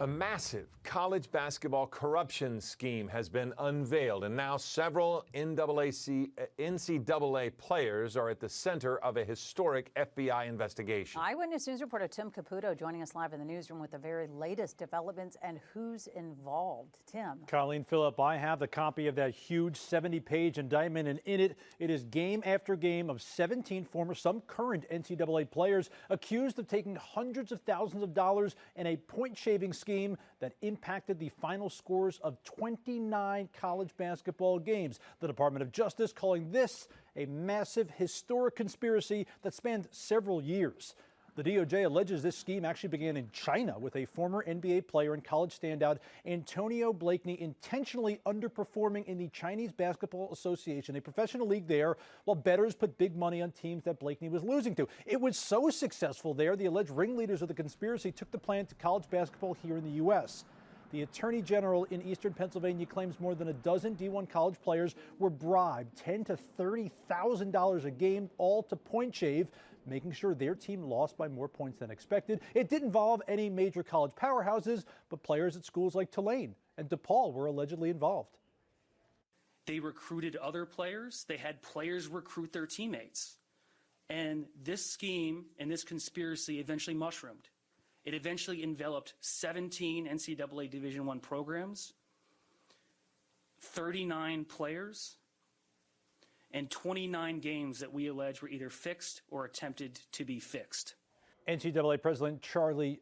A massive college basketball corruption scheme has been unveiled, and now several NCAA players are at the center of a historic FBI investigation. Eyewitness News reporter Tim Caputo joining us live in the newsroom with the very latest developments and who's involved. Tim. Colleen, Phillip, I have the copy of that huge 70-page indictment, and in it is game after game of 17 former, some current NCAA players accused of taking hundreds of thousands of dollars in a point-shaving scheme that impacted the final scores of 29 college basketball games. The Department of Justice calling this a massive historic conspiracy that spanned several years. The DOJ alleges this scheme actually began in China with a former NBA player and college standout Antonio Blakeney intentionally underperforming in the Chinese Basketball Association, a professional league there, while bettors put big money on teams that Blakeney was losing to. It was so successful there, the alleged ringleaders of the conspiracy took the plan to college basketball here in the U.S. The Attorney General in Eastern Pennsylvania claims more than a dozen D1 college players were bribed $10,000 to $30,000 a game, all to point shave, making sure their team lost by more points than expected. It didn't involve any major college powerhouses, but players at schools like Tulane and DePaul were allegedly involved. They recruited other players. They had players recruit their teammates. And this scheme and this conspiracy eventually mushroomed. It eventually enveloped 17 NCAA Division I programs, 39 players, and 29 games that we allege were either fixed or attempted to be fixed. NCAA President Charlie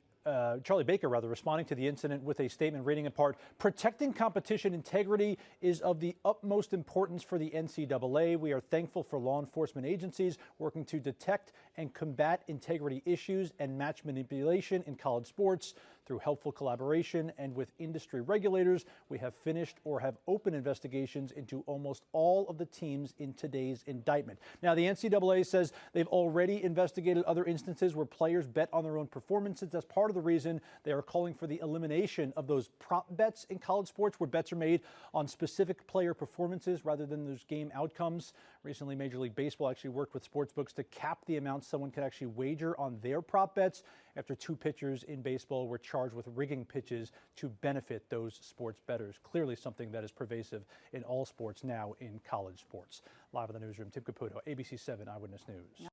Baker, responding to the incident with a statement reading in part, "Protecting competition integrity is of the utmost importance for the NCAA. We are thankful for law enforcement agencies working to detect and combat integrity issues and match manipulation in college sports. Through helpful collaboration and with industry regulators, we have finished or have open investigations into almost all of the teams in today's indictment." Now, the NCAA says they've already investigated other instances where players bet on their own performances. That's part of the reason they are calling for the elimination of those prop bets in college sports, where bets are made on specific player performances rather than those game outcomes. Recently, Major League Baseball actually worked with sportsbooks to cap the amount someone could actually wager on their prop bets after two pitchers in baseball were charged with rigging pitches to benefit those sports bettors. Clearly something that is pervasive in all sports now in college sports. Live in the newsroom, Tim Caputo, ABC 7 Eyewitness News.